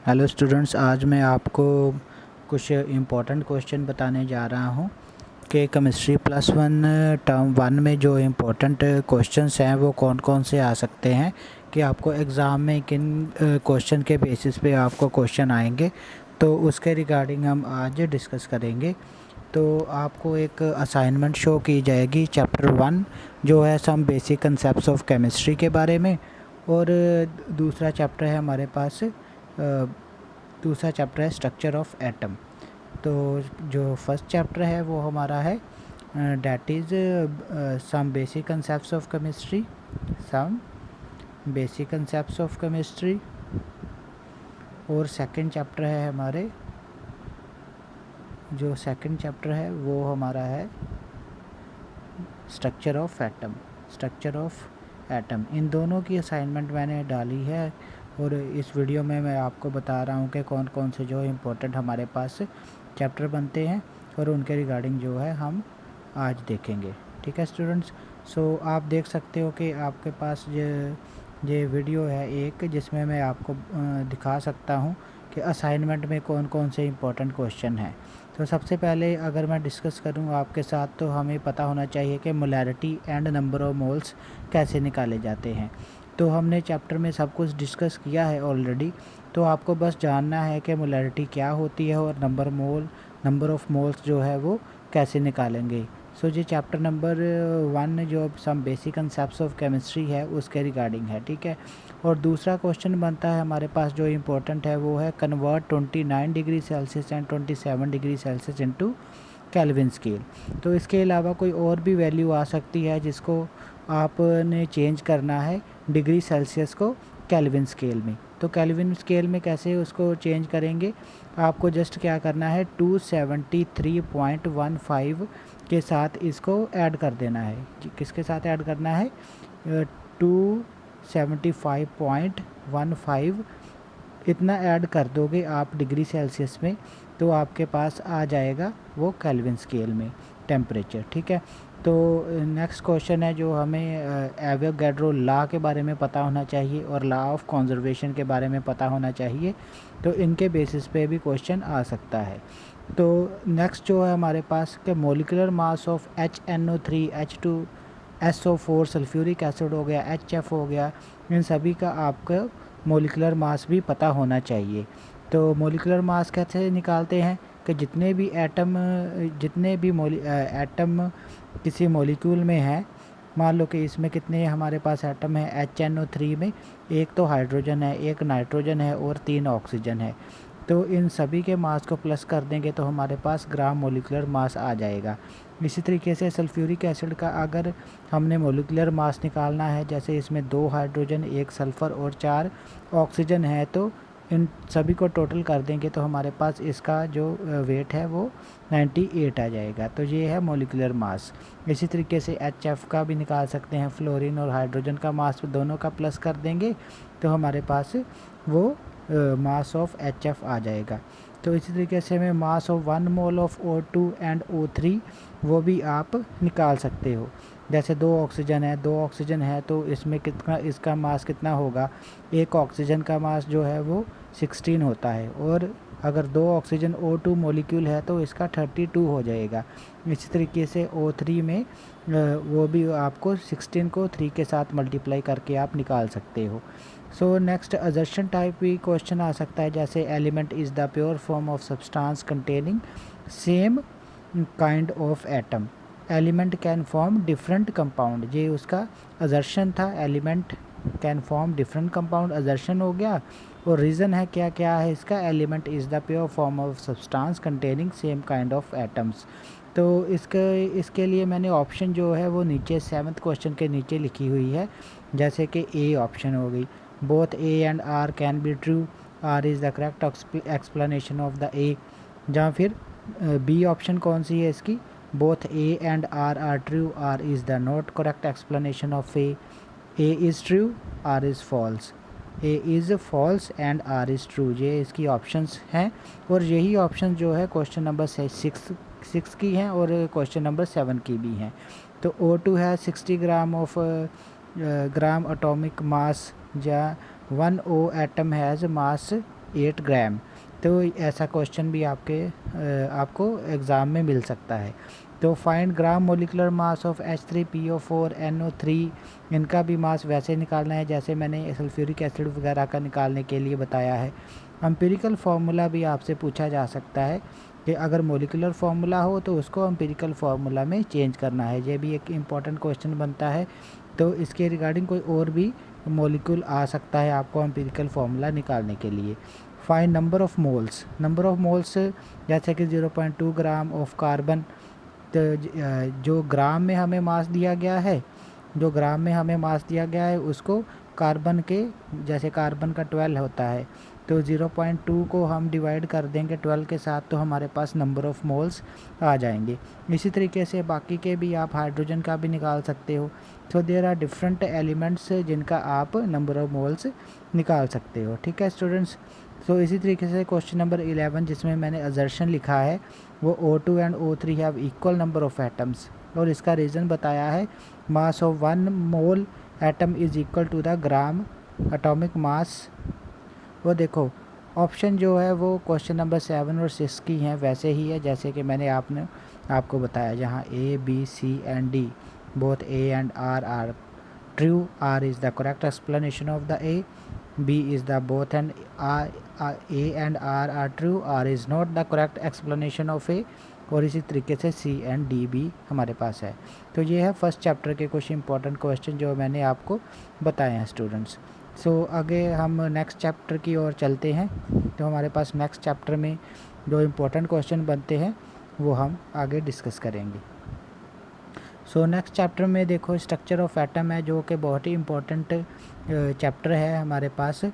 Hello students, आज मैं आपको कुछ इम्पोर्टेंट क्वेश्चन बताने जा रहा हूँ कि chemistry plus one term one में जो इम्पोर्टेंट क्वेश्चंस हैं वो कौन कौन से आ सकते हैं, कि आपको एग्ज़ाम में किन क्वेश्चन के बेसिस पे आपको क्वेश्चन आएंगे, तो उसके रिगार्डिंग हम आज डिस्कस करेंगे। तो आपको एक असाइनमेंट शो की जाएगी चैप्टर वन, जो है some basic concepts of chemistry के बारे में, और दूसरा चैप्टर है हमारे पास दूसरा चैप्टर है स्ट्रक्चर ऑफ एटम। तो जो फर्स्ट चैप्टर है वो हमारा है that is some basic concepts of chemistry, some basic concepts of chemistry. और सेकंड चैप्टर है हमारे, जो सेकंड चैप्टर है वो हमारा है structure of atom, structure of atom. इन दोनों की असाइनमेंट मैंने डाली है और इस वीडियो में मैं आपको बता रहा हूँ कि कौन कौन से जो इम्पोर्टेंट हमारे पास चैप्टर बनते हैं और उनके रिगार्डिंग जो है हम आज देखेंगे। ठीक है स्टूडेंट्स, सो आप देख सकते हो कि आपके पास ये वीडियो है एक, जिसमें मैं आपको दिखा सकता हूँ कि असाइनमेंट में कौन कौन से इम्पोर्टेंट क्वेश्चन हैं। तो सबसे पहले अगर मैं डिस्कस करूँ आपके साथ, तो हमें पता होना चाहिए कि molarity and number of moles कैसे निकाले जाते हैं। तो हमने चैप्टर में सब कुछ डिस्कस किया है ऑलरेडी, तो आपको बस जानना है कि मोलैरिटी क्या होती है और नंबर ऑफ़ मोल्स जो है वो कैसे निकालेंगे। सो ये चैप्टर नंबर वन जो some basic concepts of chemistry है उसके रिगार्डिंग है। ठीक है, और दूसरा क्वेश्चन बनता है हमारे पास जो इम्पोर्टेंट है वो है convert 29 degree Celsius and 27 degree Celsius into kelvin scale. तो इसके अलावा कोई और भी वैल्यू आ सकती है जिसको आपने चेंज करना है डिग्री सेल्सियस को केल्विन स्केल में। तो केल्विन स्केल में कैसे उसको चेंज करेंगे, आपको जस्ट क्या करना है 273.15 के साथ इसको ऐड कर देना है। किसके साथ ऐड करना है, 275.15 इतना ऐड कर दोगे आप डिग्री सेल्सियस में, तो आपके पास आ जाएगा वो केल्विन स्केल में टेम्परेचर। ठीक है, तो नेक्स्ट क्वेश्चन है जो हमें एवोगैड्रो लॉ के बारे में पता होना चाहिए और लॉ ऑफ कंजर्वेशन के बारे में पता होना चाहिए। तो इनके बेसिस पे भी क्वेश्चन आ सकता है। तो नेक्स्ट जो है हमारे पास के molecular mass of HNO3, H2SO4 sulphuric acid हो गया, HF हो गया, इन सभी का आपको मोलिकुलर मास भी पता होना चाहिए। तो मोलिकुलर मास कैसे निकालते हैं कि जितने भी एटम किसी मॉलिक्यूल में है, मान लो कि इसमें कितने हमारे पास एटम है HNO3 में, एक तो हाइड्रोजन है, एक नाइट्रोजन है और 3 ऑक्सीजन है। तो इन सभी के मास को प्लस कर देंगे तो हमारे पास ग्राम मोलिकुलर मास आ जाएगा। इसी तरीके से सल्फ्यूरिक एसिड का अगर हमने मोलिकुलर मास निकालना है, जैसे इसमें 2 हाइड्रोजन, 1 सल्फ़र और 4 ऑक्सीजन है, तो इन सभी को टोटल कर देंगे तो हमारे पास इसका जो वेट है वो 98 आ जाएगा। तो ये है मोलिकुलर मास। इसी तरीके से HF का भी निकाल सकते हैं, फ्लोरीन और हाइड्रोजन का मास दोनों का प्लस कर देंगे तो हमारे पास वो मास ऑफ HF आ जाएगा। तो इसी तरीके से हमें मास of 1 mole of O2 and O3 वो भी आप निकाल सकते हो। जैसे 2 ऑक्सीजन है तो इसमें कितना, इसका मास कितना होगा, एक ऑक्सीजन का मास जो है वो 16 होता है, और अगर 2 ऑक्सीजन O2 मॉलिक्यूल है तो इसका 32 हो जाएगा। इसी तरीके से O3 में वो भी आपको 16 को 3 के साथ मल्टीप्लाई करके आप निकाल सकते हो। सो नेक्स्ट असर्शन टाइप भी क्वेश्चन आ सकता है, जैसे element is the pure form of substance containing same kind of atom, element can form different compound. ये उसका असर्शन था, element can form different compound assertion हो गया। और रीज़न है क्या क्या है इसका, element is the pure form of substance containing same kind of atoms. तो इसके लिए मैंने ऑप्शन जो है वो नीचे 7th क्वेश्चन के नीचे लिखी हुई है। जैसे कि ए ऑप्शन हो गई, both A and R can be true, R is the correct explanation of the A। जहाँ फिर बी ऑप्शन कौन सी है इसकी, both A and R are true, R is the not correct explanation of A is true, R is false, A is false and R is true. ये इसकी options हैं, और यही ऑप्शन जो है क्वेश्चन नंबर 6 की हैं और क्वेश्चन नंबर 7 की भी हैं। तो O2 है 60 ग्राम ऑफ ग्राम एटॉमिक मास, या 1 O एटम हैज़ मास 8 ग्राम। तो ऐसा क्वेश्चन भी आपको एग्ज़ाम में मिल सकता है। तो find gram molecular mass of H3PO4 NO3, इनका भी मास वैसे निकालना है जैसे मैंने सल्फ्यूरिक एसिड वगैरह का निकालने के लिए बताया है। एम्पिरिकल फार्मूला भी आपसे पूछा जा सकता है कि अगर मोलिकुलर फार्मूला हो तो उसको एम्पिरिकल फार्मूला में चेंज करना है, ये भी एक इम्पॉर्टेंट क्वेश्चन बनता है। तो इसके रिगार्डिंग कोई और भी मॉलिक्यूल आ सकता है आपको एम्पिरिकल फार्मूला निकालने के लिए। Find number of moles, number of moles जैसे कि 0.2 ग्राम ऑफ कार्बन, तो जो ग्राम में हमें मास दिया गया है, जो ग्राम में हमें मास दिया गया है उसको कार्बन के, जैसे कार्बन का 12 होता है तो 0.2 को हम डिवाइड कर देंगे 12 के साथ तो हमारे पास नंबर ऑफ़ मोल्स आ जाएंगे। इसी तरीके से बाकी के भी आप हाइड्रोजन का भी निकाल सकते हो। So there are different elements जिनका आप नंबर ऑफ़ मोल्स निकाल सकते हो। ठीक है स्टूडेंट्स। सो इसी तरीके से क्वेश्चन नंबर 11 जिसमें मैंने असर्शन लिखा है वो O2 and O3 have equal number of atoms, और इसका रीज़न बताया है mass of 1 mole atom is equal to the gram atomic mass. वो देखो ऑप्शन जो है वो क्वेश्चन नंबर 7 और 6 की हैं वैसे ही है जैसे कि मैंने आपको बताया, जहाँ A, B, C and D both A and R are true, R is the correct explanation of the A, B is the both and A and R are true, R is not the correct explanation of A, और इसी तरीके से C and D भी हमारे पास है। तो ये है फर्स्ट चैप्टर के कुछ इंपॉर्टेंट क्वेश्चन जो मैंने आपको बताए हैं स्टूडेंट्स। सो आगे हम नेक्स्ट चैप्टर की ओर चलते हैं। तो हमारे पास नेक्स्ट चैप्टर में जो इम्पोर्टेंट क्वेश्चन बनते हैं वो हम आगे डिस्कस करेंगे। सो नेक्स्ट चैप्टर में देखो स्ट्रक्चर ऑफ एटम है जो कि बहुत ही इम्पोर्टेंट चैप्टर है हमारे पास।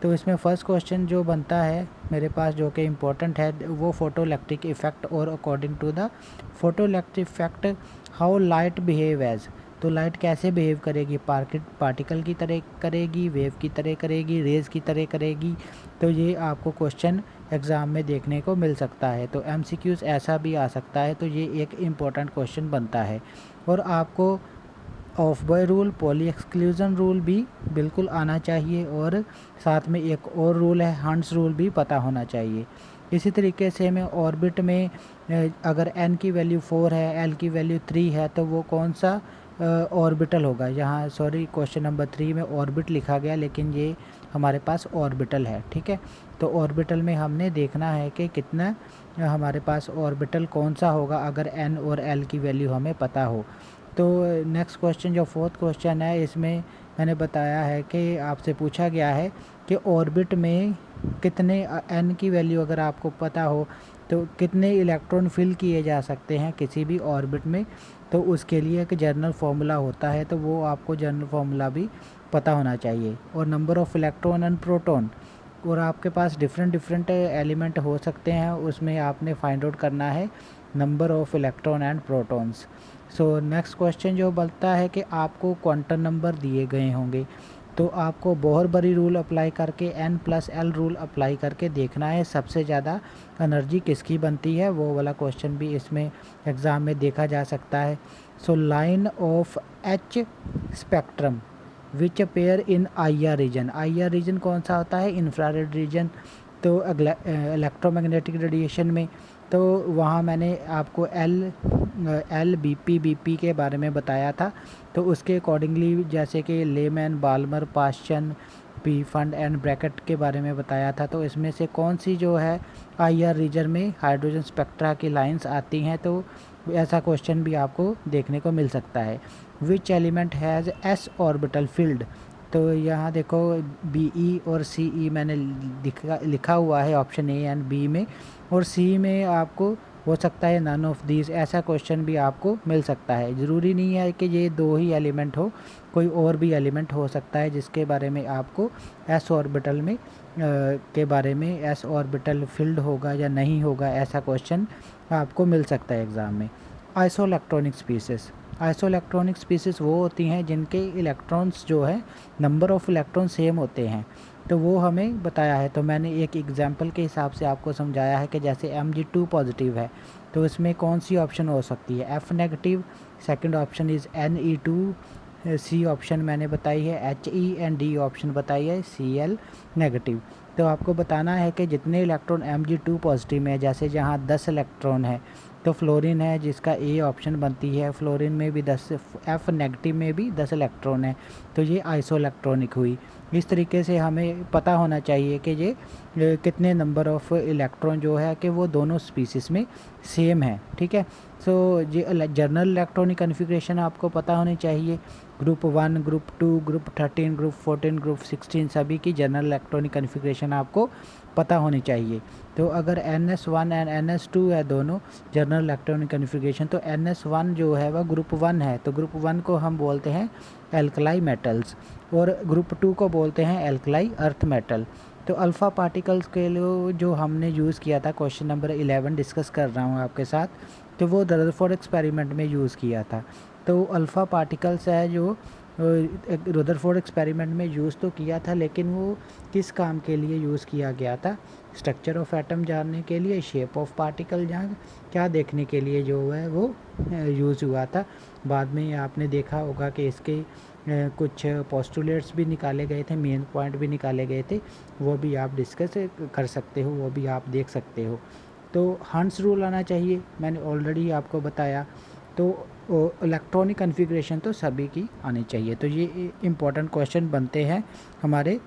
तो इसमें फ़र्स्ट क्वेश्चन जो बनता है मेरे पास जो कि इम्पोर्टेंट है वो फोटोइलेक्ट्रिक इफ़ेक्ट, और according to the photoelectric effect how light behave as, तो लाइट कैसे बिहेव करेगी, पार्टिकल की तरह करेगी, वेव की तरह करेगी, रेज़ की तरह करेगी। तो ये आपको क्वेश्चन एग्ज़ाम में देखने को मिल सकता है। तो MCQs ऐसा भी आ सकता है, तो ये एक इम्पॉर्टेंट क्वेश्चन बनता है। और आपको of boy rule, poly exclusion rule भी बिल्कुल आना चाहिए, और साथ में एक और रूल है हंट्स रूल भी पता होना चाहिए। इसी तरीके से में ऑर्बिट में अगर n की वैल्यू 4 है, l की वैल्यू 3 है तो वो कौन सा ऑर्बिटल होगा। यहाँ सॉरी क्वेश्चन नंबर 3 में ऑर्बिट लिखा गया लेकिन ये हमारे पास ऑर्बिटल है। ठीक है, तो ऑर्बिटल में हमने देखना है कि कितना हमारे पास ऑर्बिटल कौन सा होगा अगर n और l की वैल्यू हमें पता हो। तो नेक्स्ट क्वेश्चन जो फोर्थ क्वेश्चन है इसमें मैंने बताया है कि आपसे पूछा गया है कि ऑर्बिट में कितने n की वैल्यू अगर आपको पता हो तो कितने इलेक्ट्रॉन फिल किए जा सकते हैं किसी भी ऑर्बिट में। तो उसके लिए एक जनरल फार्मूला होता है, तो वो आपको जनरल फार्मूला भी पता होना चाहिए। और number of electron and proton, और आपके पास डिफरेंट एलिमेंट हो सकते हैं, उसमें आपने फाइंड आउट करना है number of electron and protons. So next question जो बनता है कि आपको क्वांटम नंबर दिए गए होंगे, तो आपको बोहर बरी रूल अप्लाई करके n+l रूल अप्लाई करके देखना है सबसे ज़्यादा एनर्जी किसकी बनती है, वो वाला क्वेश्चन भी इसमें एग्ज़ाम में देखा जा सकता है। So line of H spectrum which appear in IR region, IR region कौन सा होता है, इंफ्रारेड रीजन। तो इलेक्ट्रोमैग्नेटिक रेडिएशन में तो वहाँ मैंने आपको LBP के बारे में बताया था। तो उसके अकॉर्डिंगली जैसे कि Lyman, Balmer, Paschen, Pfund and Brackett के बारे में बताया था। तो इसमें से कौन सी जो है IR रीजन में हाइड्रोजन स्पेक्ट्रा की लाइंस आती हैं, तो ऐसा क्वेश्चन भी आपको देखने को मिल सकता है। Which element has s orbital field, तो यहाँ देखो BE और CE मैंने लिखा हुआ है ऑप्शन A एंड B में, और C में आपको हो सकता है नन ऑफ दीज, ऐसा क्वेश्चन भी आपको मिल सकता है। ज़रूरी नहीं है कि ये दो ही एलिमेंट हो, कोई और भी एलिमेंट हो सकता है जिसके बारे में आपको s ऑर्बिटल में के बारे में s ऑर्बिटल फील्ड होगा या नहीं होगा, ऐसा क्वेश्चन आपको मिल सकता है एग्ज़ाम में। आइसोइलेक्ट्रॉनिक स्पीसीज़, आइसोइलेक्ट्रॉनिक स्पीसीज़ वो होती हैं जिनके इलेक्ट्रॉन्स जो है नंबर ऑफ़ इलेक्ट्रॉन सेम होते हैं, तो वो हमें बताया है। तो मैंने एक एग्जांपल के हिसाब से आपको समझाया है कि जैसे Mg2 पॉजिटिव है तो इसमें कौन सी ऑप्शन हो सकती है, F negative, second option is Ne2, C option मैंने बताई है He, एंड D ऑप्शन बताई है Cl नेगेटिव। तो आपको बताना है कि जितने इलेक्ट्रॉन Mg2 पॉजिटिव में है, जैसे जहाँ 10 इलेक्ट्रॉन है तो फ्लोरीन है जिसका ए ऑप्शन बनती है, फ्लोरीन में भी 10, F नेगेटिव में भी 10 इलेक्ट्रॉन है, तो ये आइसो इलेक्ट्रॉनिक हुई। इस तरीके से हमें पता होना चाहिए कि ये कितने नंबर ऑफ़ इलेक्ट्रॉन जो है कि वो दोनों स्पीसीज़ में सेम है। ठीक है, सो ये जनरल इलेक्ट्रॉनिक कन्फिग्रेशन आपको पता होनी चाहिए। Group 1, group 2, group 13, group 14, group 16 सभी की जनरल इलेक्ट्रॉनिक कन्फिग्रेशन आपको पता होनी चाहिए। तो अगर NS1 एंड NS2 है दोनों जनरल इलेक्ट्रॉनिक कन्फिग्रेशन, तो NS1 जो है वह ग्रुप 1 है, तो ग्रुप 1 को हम बोलते हैं एल्कलाई मेटल्स और ग्रुप 2 को बोलते हैं एल्कलाई अर्थ मेटल। तो अल्फ़ा पार्टिकल्स के लिए जो हमने यूज़ किया था, क्वेश्चन नंबर 11 डिस्कस कर रहा हूँ आपके साथ, तो वो रदरफोर्ड एक्सपेरिमेंट में यूज़ किया था। तो अल्फ़ा पार्टिकल्स है जो रदरफोर्ड एक्सपेरिमेंट में यूज़ तो किया था, लेकिन वो किस काम के लिए यूज़ किया गया था? स्ट्रक्चर ऑफ एटम जानने के लिए, शेप ऑफ पार्टिकल जान क्या देखने के लिए जो है वो यूज़ हुआ था। बाद में आपने देखा होगा कि इसके कुछ पोस्टुलेट्स भी निकाले गए थे, मेन पॉइंट भी निकाले गए थे, वो भी आप डिस्कस कर सकते हो, वो भी आप देख सकते हो। तो हंस रूल आना चाहिए, मैंने ऑलरेडी आपको बताया। तो इलेक्ट्रॉनिक कन्फिग्रेशन तो सभी की आनी चाहिए। तो ये इम्पोर्टेंट क्वेश्चन बनते हैं हमारे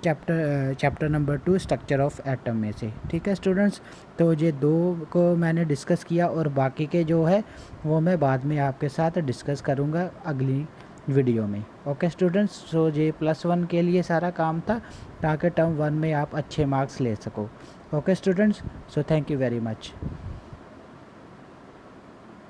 chapter number 2 structure of atom में से। ठीक है स्टूडेंट्स, तो ये 2 को मैंने डिस्कस किया और बाकी के जो है वो मैं बाद में आपके साथ डिस्कस करूँगा अगली वीडियो में। ओके स्टूडेंट्स, सो ये +1 के लिए सारा काम था ताकि टर्म 1 में आप अच्छे मार्क्स ले सको। Okay students, so thank you very much.